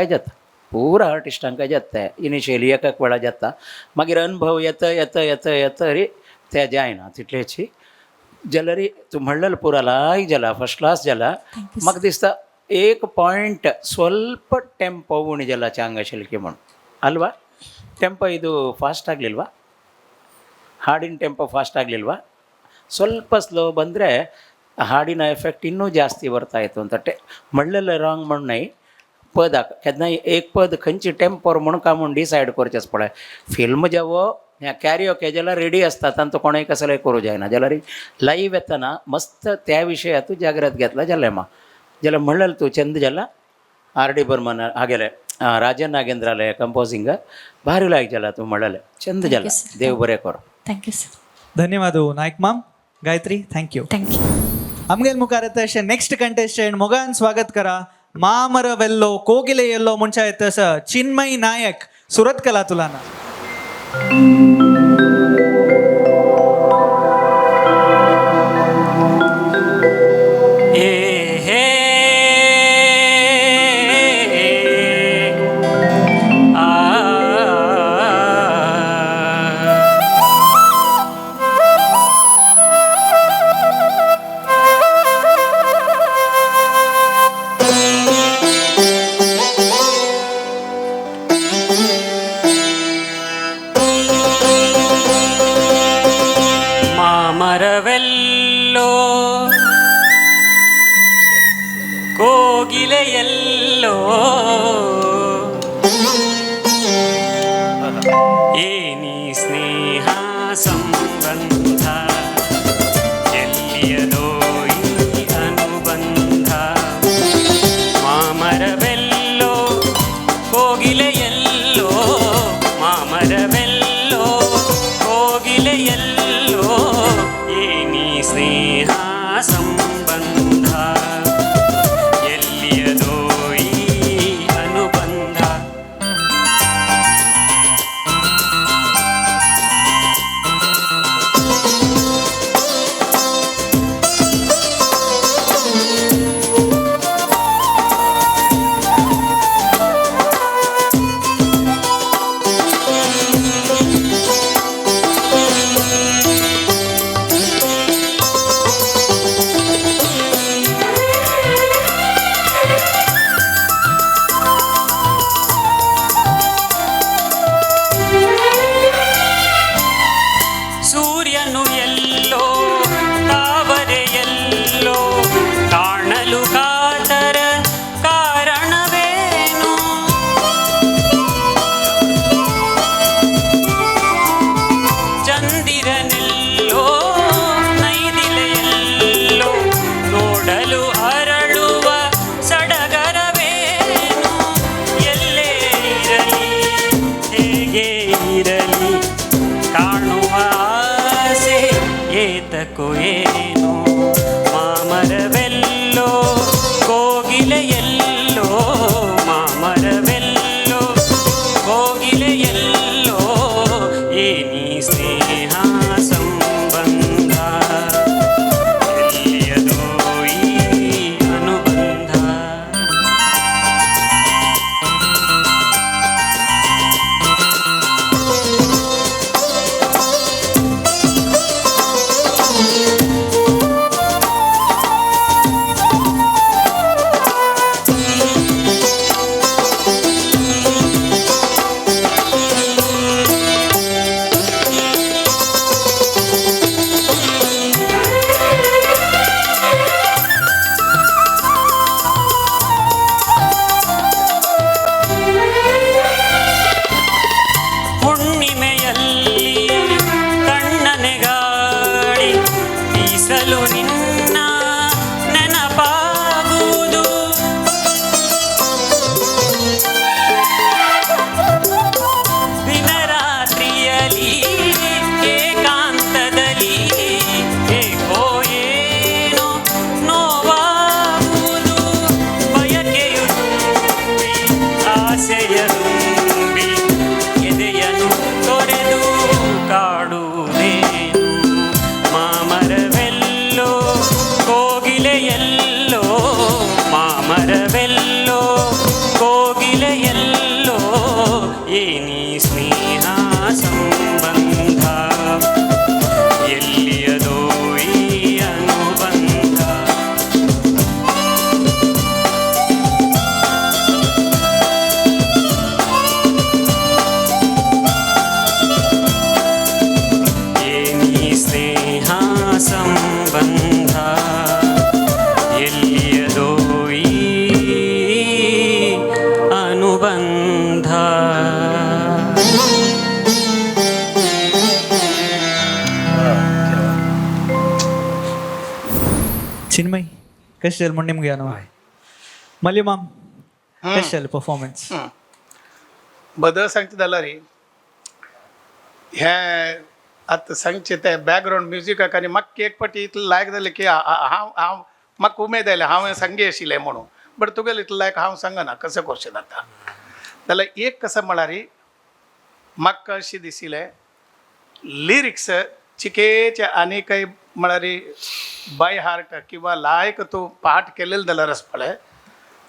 जाता पुरा आर्टिस्टांकाय जाता. इनिशियली एक वेळा जाता, मागीर अनुभव येता रे ते जायना तितलेची जाल्यार तूं म्हणलेलो पुरा लायक जाला, फस्ट क्लास जाला. म्हाका दिसता एक पॉयंट ಸ್ವಲ್ಪ ಟೆಂಪೋ ಉಣಿಜಲ್ಲ ಚಾಂಗ್ ಆಶಿಲ್ಕೆ म्हण ಅಲ್ವಾ? ಟೆಂಪೋ ಇದು ಫಾಸ್ಟ್ ಆಗಲಿಲ್ವಾ? ಹಾಡಿನ ಟೆಂಪೋ ಫಾಸ್ಟ್ ಆಗಲಿಲ್ವಾ? ಸ್ವಲ್ಪ ಸ್ಲೋ ಬಂದರೆ ಹಾಡಿನ ಎಫೆಕ್ಟ್ ಇನ್ನೂ ಜಾಸ್ತಿ ಬರ್ತಾಯಿತ್ತು ಅಂತ. म्हणलेलं रॉंग म्हण नाही. पदाक केन्ना एक पद खंयची टेंपोर म्हूण का म्हूण डिसायड करचेंच पळय. फिल्म जेवो ह्या कॅरिओके जाल्यार रेडी आसता, तांचो कोणूय कसलेय करूं जायना. जाल्यार लाईव्ह येतना मस्त त्या विशयातूं जागृत घेतला जाल्यार जाल्यार म्हणलेलं तूं चंद जाला. R.D. बर्मन हागेले राजन नागेंद्राले कंपोजिंग भारी लायक जाला तूं म्हणलेलें. चंद जाला. देव बरें करो. Thank you sir. धन्यवाद Naik ma'am. Gayatri thank you. Thank you. आमगेल मुखार येता अशें नेक्स्ट कंटेस्टंट मोगान स्वागत करा. मामरवेल्लो कोगिलेयल्लो म्हणच्या येतस चिन्मय नायक सुरत कला तुलाना. ಬೇಕು ಏನು ಮಾಮರವೆಲ್ಲೋ ಕೋಗಿಲೆಯೆಲ್ಲೋ ಮಾಮರವೆಲ್ಲೋ ಕೋಗಿಲೆಯೆಲ್ಲೋ ಏನಿ ಸ್ನೇಹ ಸಂಬಂಧ ಎಲ್ಲಿಯದೋ ಈ ಅನುಬಂಧ. ಹುಣ್ಣಿಮೆಯಲ್ಲಿ ತಣ್ಣನೆ ಗಾಳಿ ಬೀಸಲು ನಿನ್ನ ನೆನಪಾಗುವುದು ದಿನರಾತ್ರಿಯಲ್ಲಿ ಏಕಾಂತದಲ್ಲಿ ಏಕೋ ಏನೋ ನೋವಾಗುವುದು ಬಯಕೆಯು ತುಂಬಿ ಆಸೆಯರು ತುಂಬಿ ಎದೆಯನು ತೊರೆದು ಕಾಡುವುದೇನು ಮಾಮರವೆಲ್ಲೋ ಕೋಗಿಲೆಯೆಲ್ಲೋ ಮಾಮರವೆಲ್ಲೋ ಕೋಗಿಲೆಯೆಲ್ಲೋ ಏನಿ ಸ್ನೇಹ ಸಂಬಂಧ ಎಲ್ಲಿಯದೋ ಈ ಅನುಬಂಧ. ಏನಿ ಸ್ನೇಹ ಸಂಬಂಧ ಎಲ್ಲಿಯದೋ ಈ ಅನುಬಂಧ. चिन्मय कशी झाली म्हणणे मग गाणं मल्ली माम कशी झाली परफॉर्मन्स बदल सांगते जाल्यार रे हे आतां सांगचे ते बॅकग्रावंड म्युजिकाक आनी म्हाका एक पाटी इतलें लायक जालें की हांव म्हाका उमेद आयलें हांवें सांगे आशिल्लें म्हणून बट तुगेलें इतलें लायक हांव सांगना कशें करचें जाता जाल्यार एक कसं म्हळ्यार म्हाका अशें दिशिल्लें लिरिक्स चिकेचे आनी काही म्हळ्यार बाय हार्ट किंवा लायक तूं पाठ केलेलो जाल्यार आसपळे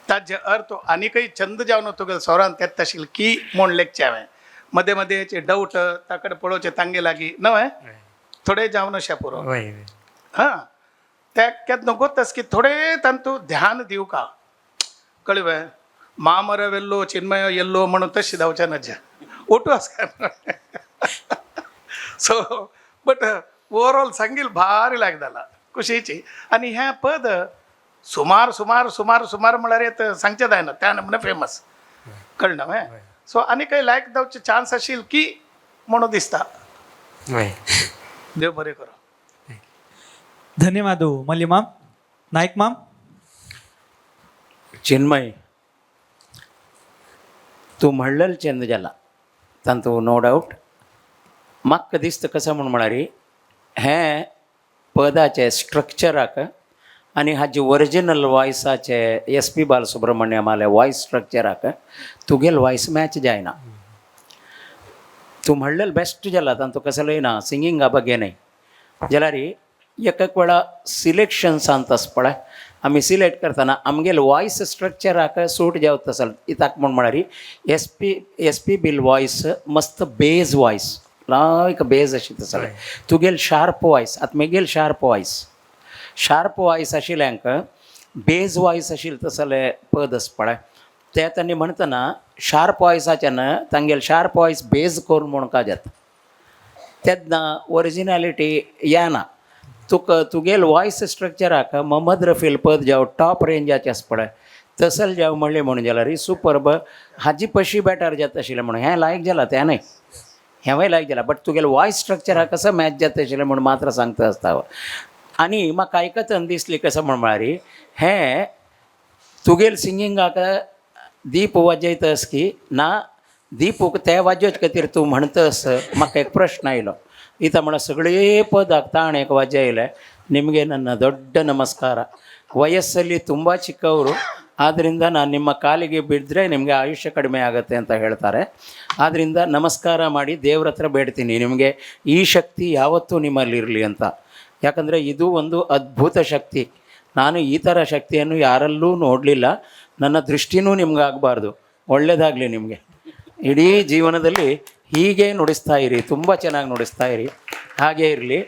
ताजे अर्थ आनीकय छंद जावन तुगेले स्वरान तेत आशिल्ले की म्हूण लेखचें हांवें मदें मदेंचे डावट ताकडे पळोवचें तांगे लागीं न्हय थोडे जावन अशें पुरो हां ते केन्ना गोत्तास की थोडे तांतू ध्यान दिवं का कळ्ळें मामरवेल्लो चिन्मय येल्लो म्हणून तशें जावचें नजे ओटू आसा सो बट ओवरऑल सांगील भारी लायक जाला खुशेची आनी हें पद सुमार सुमार सुमार सुमार म्हळ्यार सांगचें जायना त्या नमुने फेमस कळ्ळें न्हय सो आनी खंय लायक जावचे चान्स आशिल्ल की म्हणून दिसता देव बरें करो धन्यवाद मल्ली माम नायक माम चिन्मय तूं म्हणलेलें चंद जाला तांतू नो डावट म्हाका दिसता कसं म्हळ्यार हें पदाचे स्ट्रक्चराक आनी हाजे ओरिजिनल वॉयसाचे SP बालसुब्रमण्यम आले वॉयस स्ट्रक्चराक तुगेल वॉयस मॅच जायना तूं म्हणलेलें बेस्ट जाला तांतू कसलोय ना सिंगिंगा ಬಗ್ಗೆ जाल्यार एक वेळा सिलेक्शन्सांत आस पळय आमी सिलेक्ट करतना आमगेल वॉयस स्ट्रक्चराक सूट जावता आसले कित्याक म्हळ्यार SP बील वॉयस मस्त बेज वॉयस लायक बेज अशी तसले तुगेल शार्प वॉयस आतां म्हगेल शार्प वॉयस आशिल्ल्यांक बेज वॉयस आशिल्लें तसले पद आस पळय ते तांणी म्हणटना शार्प वॉयसाच्यान तांगेल शार्प वॉयस बेज करून म्हूण का जाता तेन्ना ओरिजिनॅलिटी येना तुगेल वॉयस स्ट्रक्चराक मोहम्मद रफील पद जावं टॉप रेंजाचे आस पळय तसले जावं म्हणलें म्हणून जाल्यार सुपर्ब हाजी पशी बेटर जाता आशिल्लें म्हणून हें लायक जालां तें न्हय हेंवूय लायक जालां बट तुगेलें वॉयस स्ट्रक्चराक कसं मॅच जाता आशिल्लें म्हणून मात्र सांगता आसता आनी म्हाका आयकतना दिसलें कसं म्हळ्यार हें तुगेल सिंगिंगाक दीप वाजयतस की ना दीप ते वाजोवचे खातीर तूं म्हणतस म्हाका एक प्रश्न आयलो ಈತ ಮಳ ಸಗಳೇ ಪದ ತಾಣೆಗೆ ವಾದ್ಯ ಇಲ್ಲ. ನಿಮಗೆ ನನ್ನ ದೊಡ್ಡ ನಮಸ್ಕಾರ. ವಯಸ್ಸಲ್ಲಿ ತುಂಬ ಚಿಕ್ಕವರು, ಆದ್ದರಿಂದ ನಾನು ನಿಮ್ಮ ಕಾಲಿಗೆ ಬಿದ್ದರೆ ನಿಮಗೆ ಆಯುಷ್ಯ ಕಡಿಮೆ ಆಗುತ್ತೆ ಅಂತ ಹೇಳ್ತಾರೆ. ಆದ್ದರಿಂದ ನಮಸ್ಕಾರ ಮಾಡಿ ದೇವ್ರ ಹತ್ರ ಬೇಡ್ತೀನಿ ನಿಮಗೆ ಈ ಶಕ್ತಿ ಯಾವತ್ತೂ ನಿಮ್ಮಲ್ಲಿರಲಿ ಅಂತ. ಯಾಕಂದರೆ ಇದು ಒಂದು ಅದ್ಭುತ ಶಕ್ತಿ. ನಾನು ಈ ಥರ ಶಕ್ತಿಯನ್ನು ಯಾರಲ್ಲೂ ನೋಡಲಿಲ್ಲ. ನನ್ನ ದೃಷ್ಟಿನೂ ನಿಮ್ಗಾಗಬಾರ್ದು. ಒಳ್ಳೆಯದಾಗಲಿ ನಿಮಗೆ. ಇಡೀ ಜೀವನದಲ್ಲಿ ಹೀಗೆ ನುಡಿಸ್ತಾ ಇರಿ, ತುಂಬ ಚೆನ್ನಾಗಿ ನುಡಿಸ್ತಾ ಇರಿ, ಹಾಗೇ ಇರಲಿ.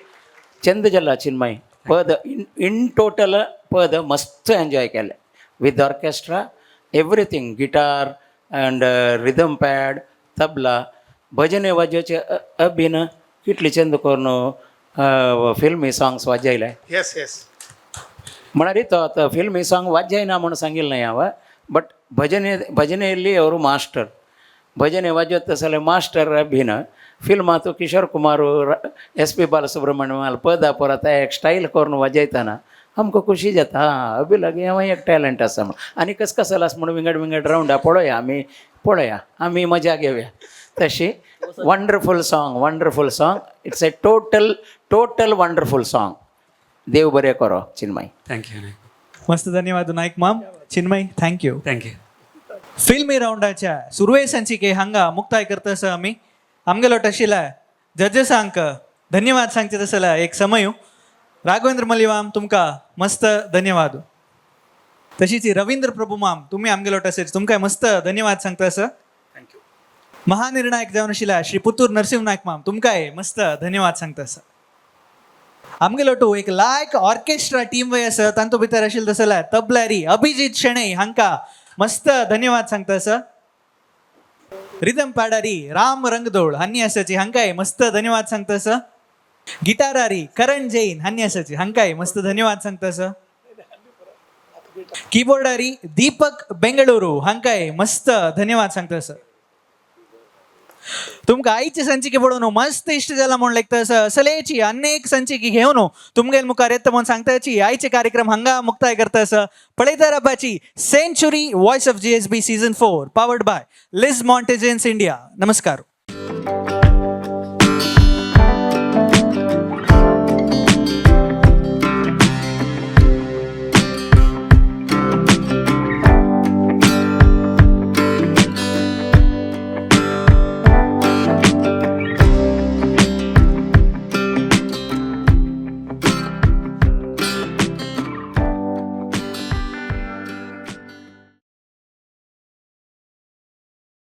ಚಂದ ಜಲ್ಲ ಚಿನ್ಮಯ್ ಪದ ಇನ್ ಟೋಟल ಪದ ಮಸ್ತ್ ಎಂಜಾಯ್ केले with orchestra everything, guitar and rhythm pad, tabla, भजने वाजवायचे अभिन कितली चंद करून फिल्मी सॉंग्स वाजयले. येस येस म्हणारी तो आता फिल्मी सॉंग वाजयना म्हणून सांगितलं नाही हवं. बट ಭಜನೆಯಲ್ಲಿ ಅವರು ಮಾಸ್ಟರ್. ಭಜನೆ ವಾಜವತ್ತ ಸಲ ಮಾಸ್ಟರ್ ಅಭಿನ फिल्म तो किशोर कुमार एस पी बालसुब्रमण्यम पदा परत एक स्टाईल करून वाजयताना हमको खुशी जाता. हां अभि लगे हांव एक टॅलंट आसा म्हणून. आनी कसं कसं आसा म्हणून विंगड रावंडा पळोवया आमी मजा घेवया. तशी wonderful song. It's a total wonderful song. देव बरें करो चिन्मय. थँक्यू मस्त धन्यवाद Naik ma'am. Chinmay thank you. Thank you. फिल्मी राऊंडाच्या सुरवे संचिके हांगा मुक्ताय करतस आमी आमगेलो टशिला जजेसांक धन्यवाद सांगचे तसला एक समय राघवेंद्र मलिवाम तुमका मस्त धन्यवाद. तशीच रवींद्र प्रभू माम तुम्ही आमगेलो टसेच तुमकां मस्त धन्यवाद सांगतास. थँक्यू. महानिर्णायक जावन आशिल्ला श्री पुतूर नरसिंह नायक माम तुमकांय मस्त धन्यवाद सांगतास. आमगेलो टू एक लायक ऑर्केस्ट्रा टीम वय आसा तांतू भितर आशिल्लो तसला तबलारी अभिजीत शेणै हांकां मस्त धन्यवाद सांगतास. रिदम पॅडारी राम रंगदोळ हांनी आसाची हांकांय मस्त धन्यवाद सांगतास. गिटारारी करण जैन हांनी आसाची हांकांय मस्त धन्यवाद सांगतास. कीबोर्डारी दीपक बेंगळुरू हांकांय मस्त धन्यवाद सांगतास. तुमकां आयचे संचिके पळोवन मस्त इश्ट जाला म्हूण लागतास. असलेची अनेक संचिके घेवन तुमगेल मुखार येता म्हूण सांगताची आयचे कार्यक्रम हांगा मुक्ताय करतास. पळयता रावपाची century voice of GSB season 4 powered by लिज मॉन्टेजन्स इंडिया. नमस्कार.